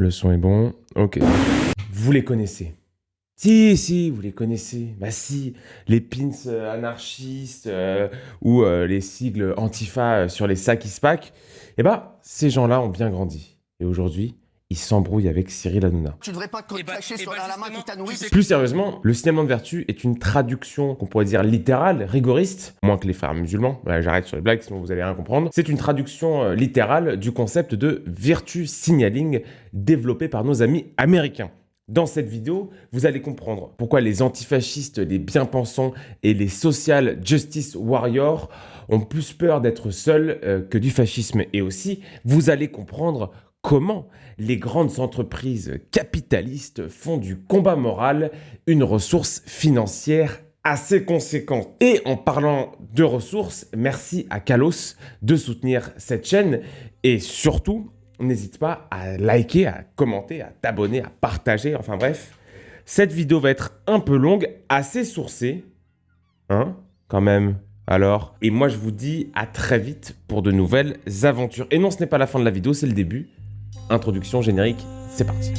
Le son est bon. Ok. Vous les connaissez. Si, vous les connaissez. Bah si, les pins anarchistes ou les sigles Antifa sur les sacs ISPAC. Eh bah, ces gens-là ont bien grandi. Et aujourd'hui, ils s'embrouillent avec Cyril Hanouna. Tu devrais pas cracher sur la main qui t'a nourri. Plus sérieusement, le signalement de vertu est une traduction qu'on pourrait dire littérale, rigoriste, moins que les frères musulmans. Là, j'arrête sur les blagues, sinon vous allez rien comprendre. C'est une traduction littérale du concept de virtue signaling développé par nos amis américains. Dans cette vidéo, vous allez comprendre pourquoi les antifascistes, les bien-pensants et les social justice warriors ont plus peur d'être seuls que du fascisme. Et aussi, vous allez comprendre comment les grandes entreprises capitalistes font du combat moral une ressource financière assez conséquente. Et en parlant de ressources, merci à Kalos de soutenir cette chaîne et surtout, n'hésite pas à liker, à commenter, à t'abonner, à partager, enfin bref. Cette vidéo va être un peu longue, assez sourcée, hein, quand même. Alors, et moi je vous dis à très vite pour de nouvelles aventures. Et non, ce n'est pas la fin de la vidéo, c'est le début. Introduction, générique, c'est parti.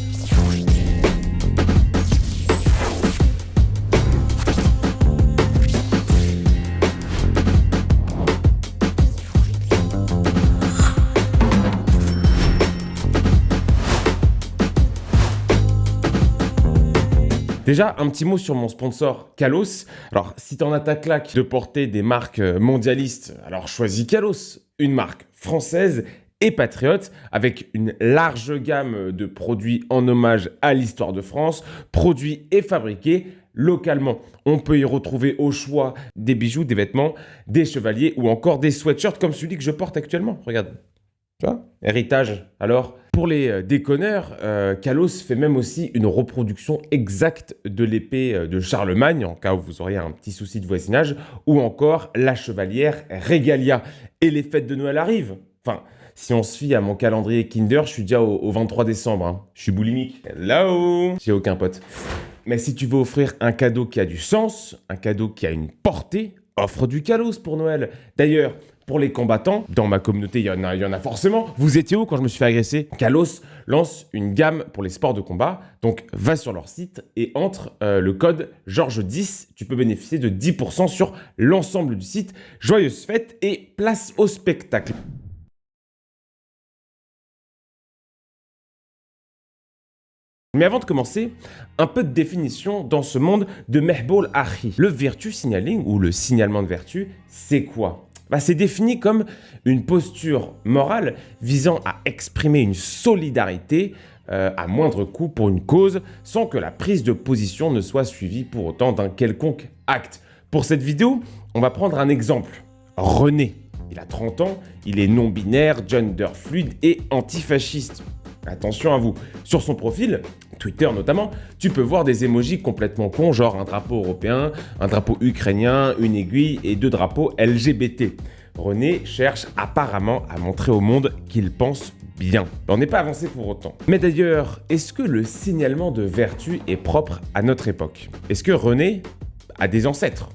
Déjà, un petit mot sur mon sponsor Kalos. Alors, si t'en as ta claque de porter des marques mondialistes, alors choisis Kalos, une marque française et patriote, avec une large gamme de produits en hommage à l'histoire de France, produits et fabriqués localement. On peut y retrouver au choix des bijoux, des vêtements, des chevaliers ou encore des sweatshirts comme celui que je porte actuellement. Regarde, tu vois, héritage. Alors, pour les déconneurs, Kalos fait même aussi une reproduction exacte de l'épée de Charlemagne, en cas où vous auriez un petit souci de voisinage, ou encore la chevalière Regalia. Et les fêtes de Noël arrivent. Enfin, si on se fie à mon calendrier Kinder, je suis déjà au 23 décembre. Hein. Je suis boulimique. Hello! J'ai aucun pote. Mais si tu veux offrir un cadeau qui a du sens, un cadeau qui a une portée, offre du Kalos pour Noël. D'ailleurs, pour les combattants, dans ma communauté, il y en a forcément. Vous étiez où quand je me suis fait agresser? Kalos lance une gamme pour les sports de combat. Donc, va sur leur site et entre le code Georges10. Tu peux bénéficier de 10% sur l'ensemble du site. Joyeuses fêtes et place au spectacle. Mais avant de commencer, un peu de définition dans ce monde de Mehboul Akhi. Le virtue signaling ou le signalement de vertu, c'est quoi? C'est défini comme une posture morale visant à exprimer une solidarité à moindre coût pour une cause sans que la prise de position ne soit suivie pour autant d'un quelconque acte. Pour cette vidéo, on va prendre un exemple. René, il a 30 ans, il est non-binaire, gender fluide et antifasciste. Attention à vous, sur son profil, Twitter notamment, tu peux voir des emojis complètement cons, genre un drapeau européen, un drapeau ukrainien, une aiguille et 2 drapeaux LGBT. René cherche apparemment à montrer au monde qu'il pense bien. On n'est pas avancé pour autant. Mais d'ailleurs, est-ce que le signalement de vertu est propre à notre époque? Est-ce que René a des ancêtres?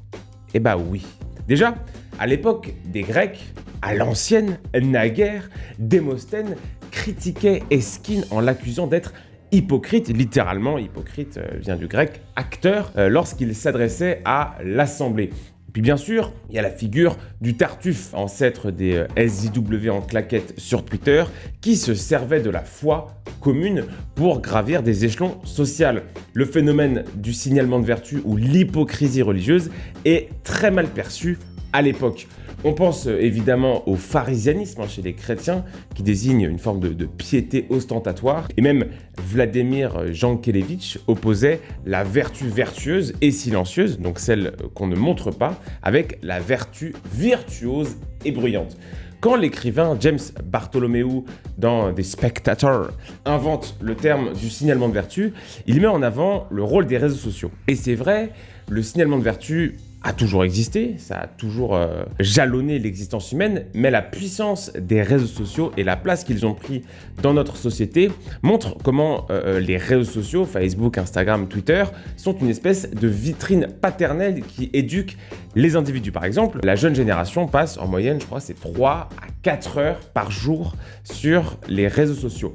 Eh bah oui. Déjà, à l'époque des Grecs, à l'ancienne, naguère, Démosthène critiquait Eschine en l'accusant d'être hypocrite, littéralement, hypocrite vient du grec, acteur, lorsqu'il s'adressait à l'Assemblée. Puis bien sûr, il y a la figure du Tartuffe, ancêtre des SJW en claquette sur Twitter, qui se servait de la foi commune pour gravir des échelons sociaux. Le phénomène du signalement de vertu ou l'hypocrisie religieuse est très mal perçu à l'époque. On pense évidemment au pharisianisme chez les chrétiens, qui désigne une forme de piété ostentatoire. Et même Vladimir Jankélévitch opposait la vertu vertueuse et silencieuse, donc celle qu'on ne montre pas, avec la vertu virtuose et bruyante. Quand l'écrivain James Bartholomew, dans The Spectator, invente le terme du signalement de vertu, il met en avant le rôle des réseaux sociaux. Et c'est vrai, le signalement de vertu a toujours existé, ça a toujours jalonné l'existence humaine, mais la puissance des réseaux sociaux et la place qu'ils ont pris dans notre société montrent comment les réseaux sociaux, Facebook, Instagram, Twitter, sont une espèce de vitrine paternelle qui éduque les individus. Par exemple, la jeune génération passe en moyenne, je crois, c'est 3 à 4 heures par jour sur les réseaux sociaux.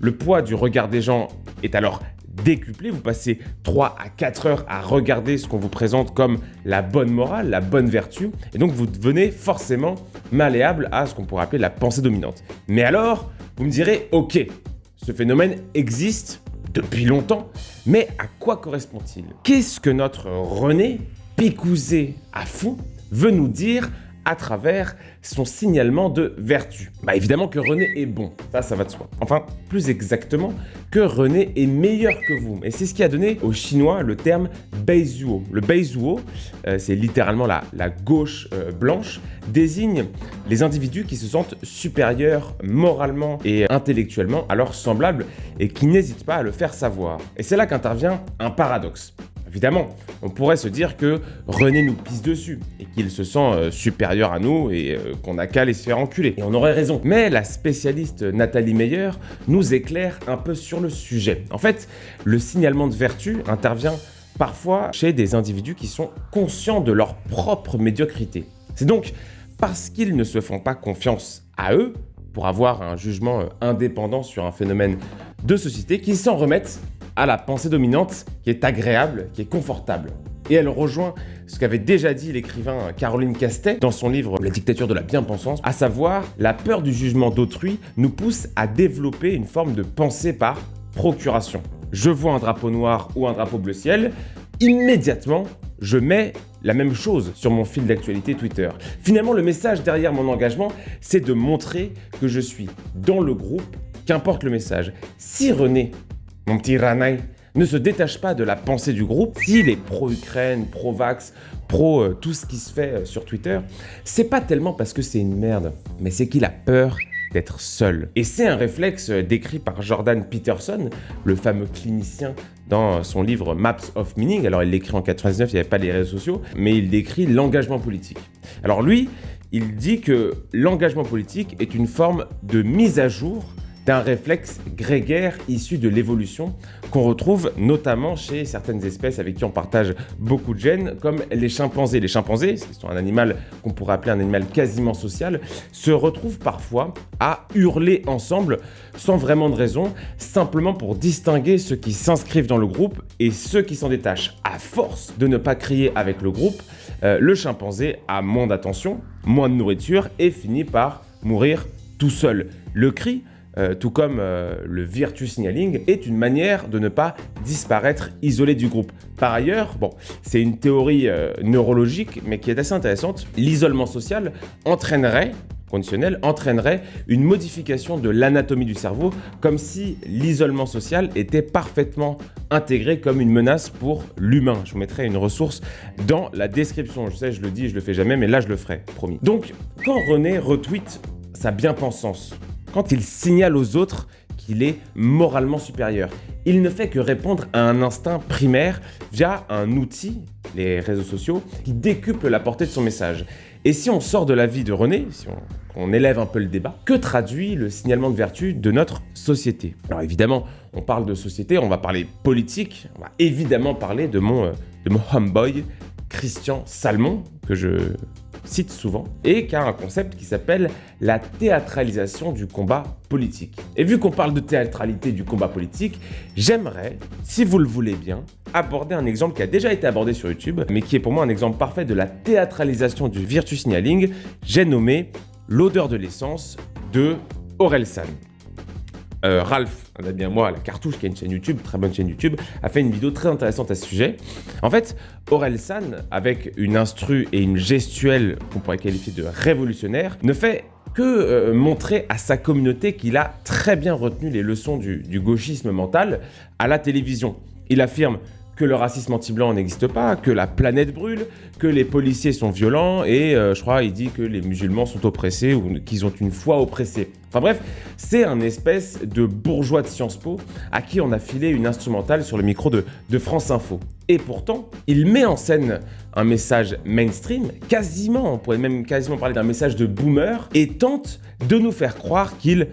Le poids du regard des gens est alors décuplé. Vous passez 3 à 4 heures à regarder ce qu'on vous présente comme la bonne morale, la bonne vertu. Et donc, vous devenez forcément malléable à ce qu'on pourrait appeler la pensée dominante. Mais alors, vous me direz, ok, ce phénomène existe depuis longtemps, mais à quoi correspond-il? Qu'est-ce que notre René, picousé à fond, veut nous dire à travers son signalement de vertu? Bah évidemment que René est bon, ça va de soi. Enfin, plus exactement, que René est meilleur que vous. Et c'est ce qui a donné aux Chinois le terme Beizuo. Le Beizuo, c'est littéralement la gauche blanche, désigne les individus qui se sentent supérieurs moralement et intellectuellement à leurs semblables et qui n'hésitent pas à le faire savoir. Et c'est là qu'intervient un paradoxe. Évidemment, on pourrait se dire que René nous pisse dessus et qu'il se sent supérieur à nous et qu'on n'a qu'à aller se faire enculer. Et on aurait raison. Mais la spécialiste Nathalie Meyer nous éclaire un peu sur le sujet. En fait, le signalement de vertu intervient parfois chez des individus qui sont conscients de leur propre médiocrité. C'est donc parce qu'ils ne se font pas confiance à eux pour avoir un jugement indépendant sur un phénomène de société qu'ils s'en remettent à la pensée dominante qui est agréable, qui est confortable. Et elle rejoint ce qu'avait déjà dit l'écrivain Caroline Castet dans son livre La dictature de la bien-pensance, à savoir la peur du jugement d'autrui nous pousse à développer une forme de pensée par procuration. Je vois un drapeau noir ou un drapeau bleu ciel, immédiatement je mets la même chose sur mon fil d'actualité Twitter. Finalement, le message derrière mon engagement, c'est de montrer que je suis dans le groupe, qu'importe le message. Si René, mon petit Ranaï, ne se détache pas de la pensée du groupe, s'il est pro-Ukraine, pro-vax, tout ce qui se fait sur Twitter, c'est pas tellement parce que c'est une merde, mais c'est qu'il a peur d'être seul. Et c'est un réflexe décrit par Jordan Peterson, le fameux clinicien dans son livre Maps of Meaning. Alors il l'écrit en 99, il n'y avait pas les réseaux sociaux, mais il décrit l'engagement politique. Alors lui, il dit que l'engagement politique est une forme de mise à jour d'un réflexe grégaire issu de l'évolution qu'on retrouve notamment chez certaines espèces avec qui on partage beaucoup de gènes, comme les chimpanzés. Les chimpanzés, qui sont un animal qu'on pourrait appeler un animal quasiment social, se retrouvent parfois à hurler ensemble sans vraiment de raison, simplement pour distinguer ceux qui s'inscrivent dans le groupe et ceux qui s'en détachent. À force de ne pas crier avec le groupe, le chimpanzé a moins d'attention, moins de nourriture et finit par mourir tout seul. Le cri, tout comme le virtue signaling, est une manière de ne pas disparaître isolé du groupe. Par ailleurs, c'est une théorie neurologique, mais qui est assez intéressante. L'isolement social entraînerait une modification de l'anatomie du cerveau, comme si l'isolement social était parfaitement intégré comme une menace pour l'humain. Je vous mettrai une ressource dans la description. Je sais, je le dis, je le fais jamais, mais là je le ferai, promis. Donc, quand René retweet sa bien-pensance, quand il signale aux autres qu'il est moralement supérieur, il ne fait que répondre à un instinct primaire via un outil, les réseaux sociaux, qui décuple la portée de son message. Et si on sort de la vie de René, si on élève un peu le débat, que traduit le signalement de vertu de notre société? Alors évidemment, on parle de société, on va parler politique, on va évidemment parler de mon homeboy Christian Salmon, que je cite souvent, et qui a un concept qui s'appelle la théâtralisation du combat politique. Et vu qu'on parle de théâtralité du combat politique, j'aimerais, si vous le voulez bien, aborder un exemple qui a déjà été abordé sur YouTube, mais qui est pour moi un exemple parfait de la théâtralisation du virtue signaling. J'ai nommé l'odeur de l'essence de Orelsan. Ralph, un ami à moi, la Cartouche, qui a une chaîne YouTube, très bonne chaîne YouTube, a fait une vidéo très intéressante à ce sujet. En fait, Orelsan, avec une instru et une gestuelle qu'on pourrait qualifier de révolutionnaire, ne fait que montrer à sa communauté qu'il a très bien retenu les leçons du gauchisme mental à la télévision. Il affirme que le racisme anti-blanc n'existe pas, que la planète brûle, que les policiers sont violents et je crois il dit que les musulmans sont oppressés ou qu'ils ont une foi oppressée. Enfin bref, c'est un espèce de bourgeois de Sciences Po à qui on a filé une instrumentale sur le micro de France Info. Et pourtant, il met en scène un message mainstream, on pourrait même quasiment parler d'un message de boomer, et tente de nous faire croire qu'il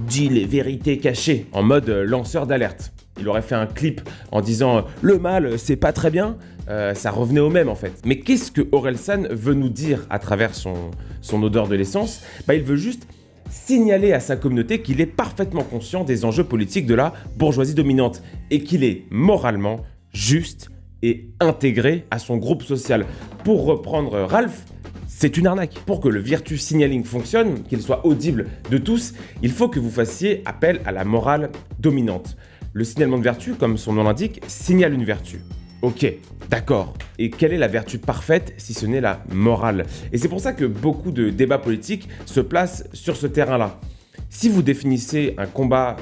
dit les vérités cachées en mode lanceur d'alerte. Il aurait fait un clip en disant « Le mal, c'est pas très bien », ça revenait au même en fait. Mais qu'est-ce que Orelsan veut nous dire à travers son odeur de l'essence ? Il veut juste signaler à sa communauté qu'il est parfaitement conscient des enjeux politiques de la bourgeoisie dominante et qu'il est moralement juste et intégré à son groupe social. Pour reprendre Ralph, c'est une arnaque. Pour que le virtue signaling fonctionne, qu'il soit audible de tous, il faut que vous fassiez appel à la morale dominante. Le signalement de vertu, comme son nom l'indique, signale une vertu. Ok, d'accord. Et quelle est la vertu parfaite si ce n'est la morale? Et c'est pour ça que beaucoup de débats politiques se placent sur ce terrain-là. Si vous définissez un combat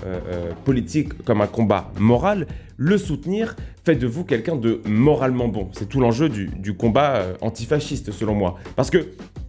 politique comme un combat moral, le soutenir fait de vous quelqu'un de moralement bon. C'est tout l'enjeu du combat antifasciste selon moi. Parce que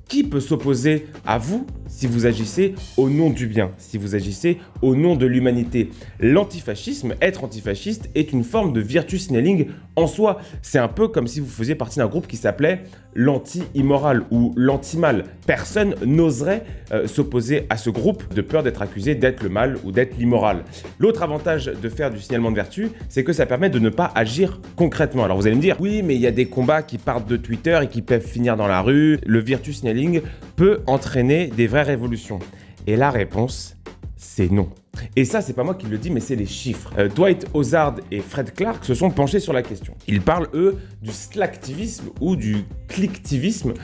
qui peut s'opposer à vous si vous agissez au nom du bien, si vous agissez au nom de l'humanité? L'antifascisme, être antifasciste, est une forme de virtue signaling en soi. C'est un peu comme si vous faisiez partie d'un groupe qui s'appelait l'anti-immoral ou l'anti-mal. Personne n'oserait s'opposer à ce groupe de peur d'être accusé d'être le mal ou d'être l'immoral. L'autre avantage de faire du signalement de vertu, c'est que ça permet de ne pas agir concrètement. Alors vous allez me dire, oui, mais il y a des combats qui partent de Twitter et qui peuvent finir dans la rue. Le virtue signaling peut entraîner des vraies révolutions. Et la réponse, c'est non. Et ça, c'est pas moi qui le dis, mais c'est les chiffres. Dwight Ozard et Fred Clark se sont penchés sur la question. Ils parlent, eux, du slacktivisme ou du clicktivisme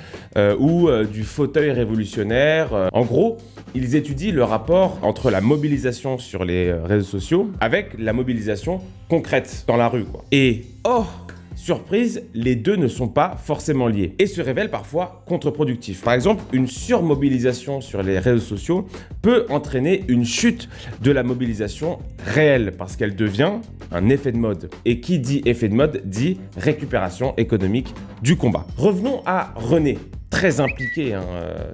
ou du fauteuil révolutionnaire. En gros, ils étudient le rapport entre la mobilisation sur les réseaux sociaux avec la mobilisation concrète dans la rue, quoi. Et surprise, les deux ne sont pas forcément liés et se révèlent parfois contre-productifs. Par exemple, une surmobilisation sur les réseaux sociaux peut entraîner une chute de la mobilisation réelle parce qu'elle devient un effet de mode. Et qui dit effet de mode dit récupération économique du combat. Revenons à René, très impliqué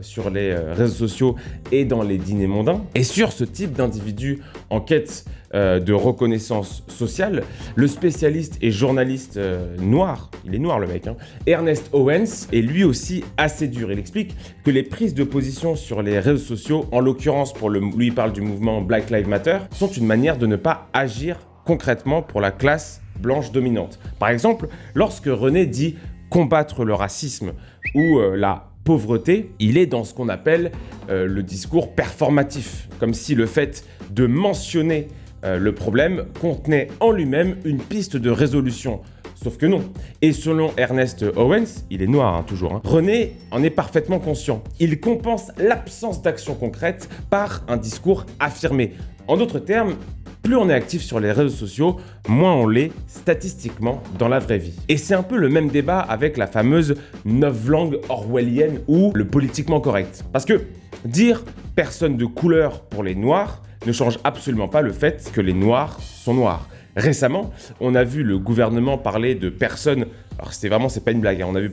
sur les réseaux sociaux et dans les dîners mondains. Et sur ce type d'individu en quête de reconnaissance sociale, le spécialiste et journaliste noir, il est noir le mec, Ernest Owens est lui aussi assez dur. Il explique que les prises de position sur les réseaux sociaux, en l'occurrence lui il parle du mouvement Black Lives Matter, sont une manière de ne pas agir concrètement pour la classe blanche dominante. Par exemple, lorsque René dit combattre le racisme ou la pauvreté, il est dans ce qu'on appelle le discours performatif, comme si le fait de mentionner le problème contenait en lui-même une piste de résolution. Sauf que non. Et selon Ernest Owens, il est noir toujours, René en est parfaitement conscient. Il compense l'absence d'action concrète par un discours affirmé. En d'autres termes, plus on est actif sur les réseaux sociaux, moins on l'est statistiquement dans la vraie vie. Et c'est un peu le même débat avec la fameuse novlangue orwellienne ou le politiquement correct. Parce que dire personne de couleur pour les noirs ne change absolument pas le fait que les noirs sont noirs. Récemment, on a vu le gouvernement parler de personnes, alors c'est pas une blague, on a vu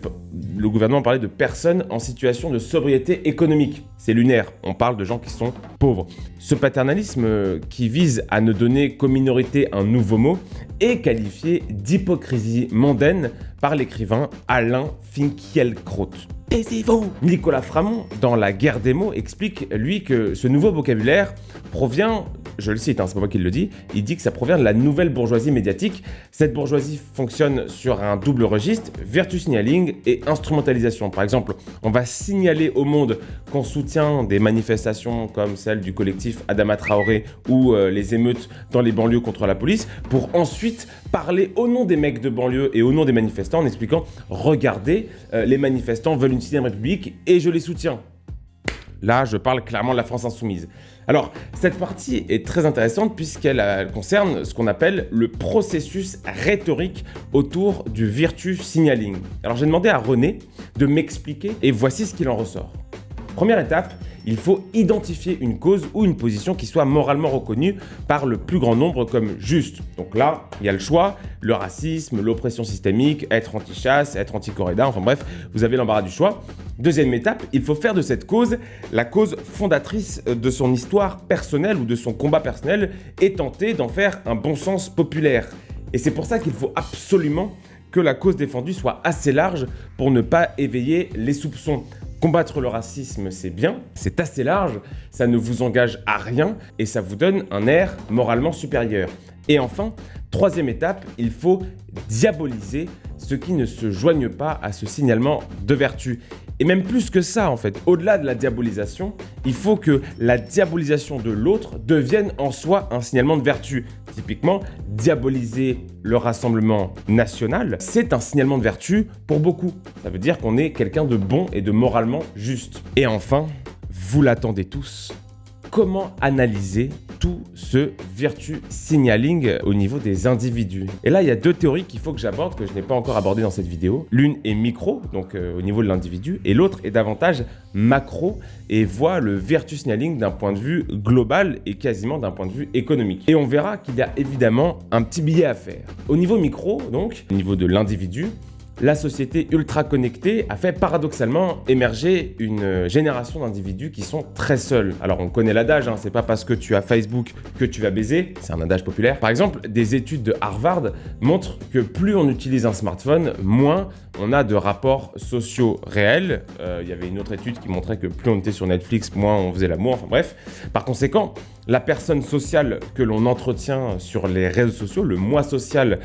le gouvernement parler de personnes en situation de sobriété économique. C'est lunaire, on parle de gens qui sont pauvres. Ce paternalisme qui vise à ne donner qu'aux minorités un nouveau mot est qualifié d'hypocrisie mondaine par l'écrivain Alain Finkielkraut. Taisez-vous! Nicolas Framont, dans La guerre des mots, explique, lui, que ce nouveau vocabulaire provient, je le cite, c'est pas moi qui le dis, il dit que ça provient de la nouvelle bourgeoisie médiatique. Cette bourgeoisie fonctionne sur un double registre, virtue signaling et instrumentalisation. Par exemple, on va signaler au monde qu'on soutient des manifestations comme celle du collectif Adama Traoré ou les émeutes dans les banlieues contre la police, pour ensuite parler au nom des mecs de banlieue et au nom des manifestants en expliquant « Regardez, les manifestants veulent une 6ème République et je les soutiens ». Là, je parle clairement de la France insoumise. Alors, cette partie est très intéressante puisqu'elle concerne ce qu'on appelle le processus rhétorique autour du virtue signaling. Alors, j'ai demandé à René de m'expliquer et voici ce qu'il en ressort. Première étape, il faut identifier une cause ou une position qui soit moralement reconnue par le plus grand nombre comme juste. Donc là, il y a le choix, le racisme, l'oppression systémique, être anti-chasse, être anti-corrida, enfin bref, vous avez l'embarras du choix. Deuxième étape, il faut faire de cette cause la cause fondatrice de son histoire personnelle ou de son combat personnel et tenter d'en faire un bon sens populaire. Et c'est pour ça qu'il faut absolument que la cause défendue soit assez large pour ne pas éveiller les soupçons. Combattre le racisme, c'est bien, c'est assez large, ça ne vous engage à rien et ça vous donne un air moralement supérieur. Et enfin, troisième étape, il faut diaboliser ceux qui ne se joignent pas à ce signalement de vertu. Et même plus que ça, en fait, au-delà de la diabolisation, il faut que la diabolisation de l'autre devienne en soi un signalement de vertu. Typiquement, diaboliser le Rassemblement national, c'est un signalement de vertu pour beaucoup. Ça veut dire qu'on est quelqu'un de bon et de moralement juste. Et enfin, vous l'attendez tous, comment analyser tout ce virtue signaling au niveau des individus? Et là, il y a deux théories qu'il faut que j'aborde, que je n'ai pas encore abordées dans cette vidéo. L'une est micro, donc au niveau de l'individu, et l'autre est davantage macro et voit le virtue signaling d'un point de vue global et quasiment d'un point de vue économique. Et on verra qu'il y a évidemment un petit billet à faire. Au niveau micro, donc, au niveau de l'individu, la société ultra connectée a fait paradoxalement émerger une génération d'individus qui sont très seuls. Alors on connaît l'adage, c'est pas parce que tu as Facebook que tu vas baiser, c'est un adage populaire. Par exemple, des études de Harvard montrent que plus on utilise un smartphone, moins on a de rapports sociaux réels. Il y avait une autre étude qui montrait que plus on était sur Netflix, moins on faisait l'amour, enfin bref. Par conséquent, la personne sociale que l'on entretient sur les réseaux sociaux, le moi social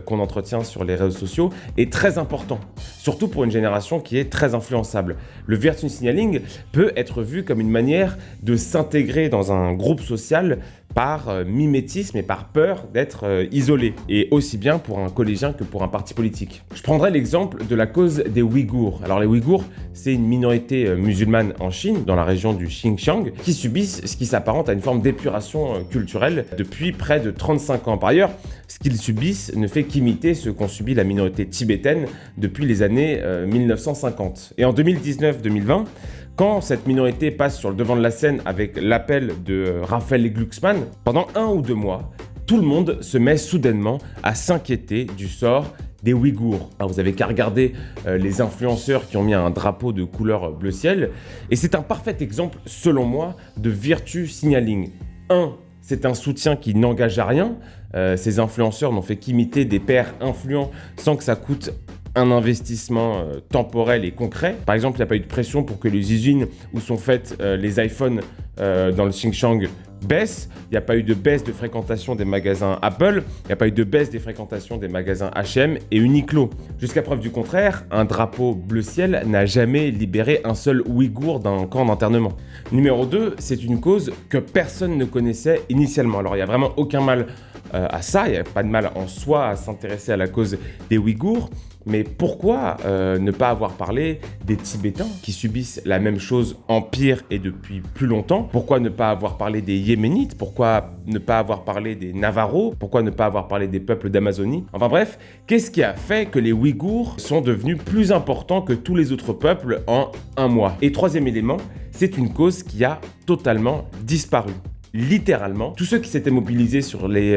qu'on entretient sur les réseaux sociaux est très important, surtout pour une génération qui est très influençable. Le virtue signaling peut être vu comme une manière de s'intégrer dans un groupe social par mimétisme et par peur d'être isolé, et aussi bien pour un collégien que pour un parti politique. Je prendrai l'exemple de la cause des Ouïghours. Alors les Ouïghours, c'est une minorité musulmane en Chine, dans la région du Xinjiang, qui subissent ce qui s'apparente à une forme d'épuration culturelle depuis près de 35 ans. Par ailleurs, ce qu'ils subissent ne fait qu'imiter ce qu'ont subi la minorité tibétaine depuis les années 1950. Et en 2019-2020, quand cette minorité passe sur le devant de la scène avec l'appel de Raphaël Glucksmann, pendant 1 ou 2 mois, tout le monde se met soudainement à s'inquiéter du sort des Ouïghours. Alors, vous avez qu'à regarder les influenceurs qui ont mis un drapeau de couleur bleu ciel, et c'est un parfait exemple, selon moi, de virtue signaling. 1. C'est un soutien qui n'engage à rien. Ces influenceurs n'ont fait qu'imiter des pairs influents sans que ça coûte un investissement temporel et concret. Par exemple, il n'y a pas eu de pression pour que les usines où sont faites les iPhones dans le Xinjiang baissent. Il n'y a pas eu de baisse de fréquentation des magasins Apple. Il n'y a pas eu de baisse des fréquentations des magasins H&M et Uniqlo. Jusqu'à preuve du contraire, un drapeau bleu ciel n'a jamais libéré un seul Ouïghour d'un camp d'internement. Numéro 2, c'est une cause que personne ne connaissait initialement. Alors, il n'y a vraiment aucun mal à ça, il n'y a pas de mal en soi à s'intéresser à la cause des Ouïghours, mais pourquoi ne pas avoir parlé des Tibétains qui subissent la même chose en pire et depuis plus longtemps? Pourquoi ne pas avoir parlé des Yéménites? Pourquoi ne pas avoir parlé des Navarros? Pourquoi ne pas avoir parlé des peuples d'Amazonie? Enfin bref, qu'est-ce qui a fait que les Ouïghours sont devenus plus importants que tous les autres peuples en 1 mois? Et troisième élément, c'est une cause qui a totalement disparu. Littéralement, tous ceux qui s'étaient mobilisés sur les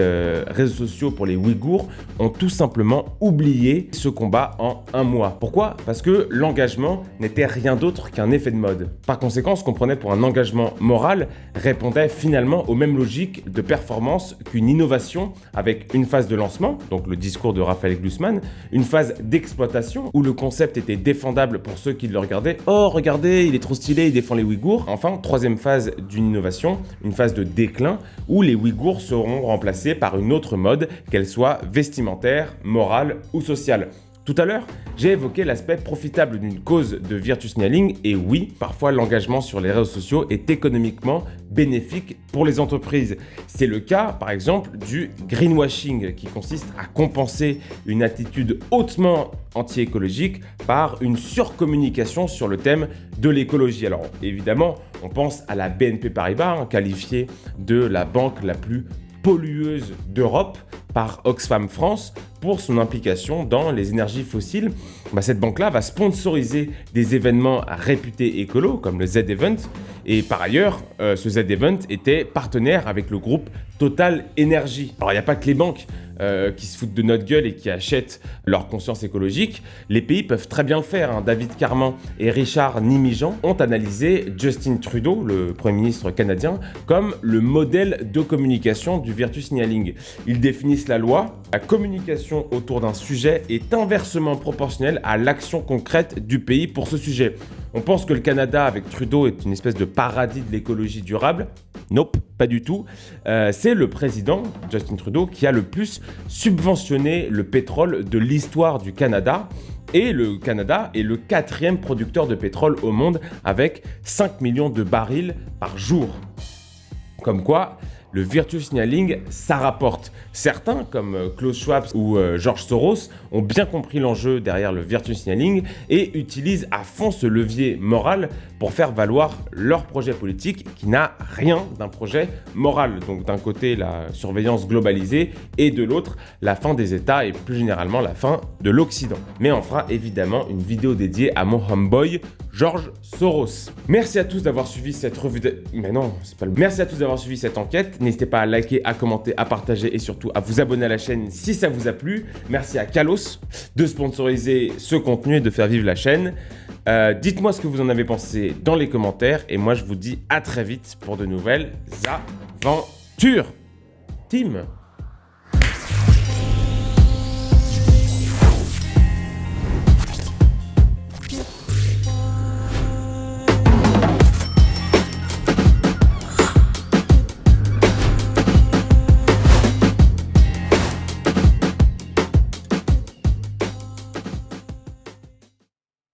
réseaux sociaux pour les Ouïghours ont tout simplement oublié ce combat en 1 mois. Pourquoi? Parce que l'engagement n'était rien d'autre qu'un effet de mode. Par conséquent, ce qu'on prenait pour un engagement moral répondait finalement aux mêmes logiques de performance qu'une innovation, avec une phase de lancement, donc le discours de Raphaël Glucksmann, une phase d'exploitation où le concept était défendable pour ceux qui le regardaient. Oh, regardez, il est trop stylé, il défend les Ouïghours. Enfin, troisième phase d'une innovation, une phase de déclin où les Ouïghours seront remplacés par une autre mode, qu'elle soit vestimentaire, morale ou sociale. Tout à l'heure, j'ai évoqué l'aspect profitable d'une cause de virtue signaling et oui, parfois l'engagement sur les réseaux sociaux est économiquement bénéfique pour les entreprises. C'est le cas, par exemple, du greenwashing qui consiste à compenser une attitude hautement anti-écologique par une surcommunication sur le thème de l'écologie. Alors évidemment, on pense à la BNP Paribas, qualifiée de la banque la plus pollueuse d'Europe par Oxfam France pour son implication dans les énergies fossiles. Cette banque-là va sponsoriser des événements réputés écolos comme le Z-Event et par ailleurs, ce Z-Event était partenaire avec le groupe Total Energy. Alors il n'y a pas que les banques qui se foutent de notre gueule et qui achètent leur conscience écologique. Les pays peuvent très bien le faire. David Carman et Richard Nimijan ont analysé Justin Trudeau, le Premier ministre canadien, comme le modèle de communication du virtue signaling. Ils définissent la loi. La communication autour d'un sujet est inversement proportionnelle à l'action concrète du pays pour ce sujet. On pense que le Canada, avec Trudeau, est une espèce de paradis de l'écologie durable. Nope, pas du tout. C'est le président, Justin Trudeau, qui a le plus subventionné le pétrole de l'histoire du Canada. Et le Canada est le 4e producteur de pétrole au monde avec 5 millions de barils par jour. Comme quoi, le virtue signaling, ça rapporte. Certains, comme Klaus Schwab ou George Soros, ont bien compris l'enjeu derrière le virtue signaling et utilisent à fond ce levier moral pour faire valoir leur projet politique qui n'a rien d'un projet moral. Donc d'un côté, la surveillance globalisée et de l'autre, la fin des États et plus généralement la fin de l'Occident. Mais on fera évidemment une vidéo dédiée à mon homeboy, George Soros. Merci à tous d'avoir suivi cette revue de... Mais non, c'est pas le... Merci à tous d'avoir suivi cette enquête. N'hésitez pas à liker, à commenter, à partager et surtout à vous abonner à la chaîne si ça vous a plu. Merci à Kalos de sponsoriser ce contenu et de faire vivre la chaîne. Dites-moi ce que vous en avez pensé dans les commentaires et moi je vous dis à très vite pour de nouvelles aventures. Team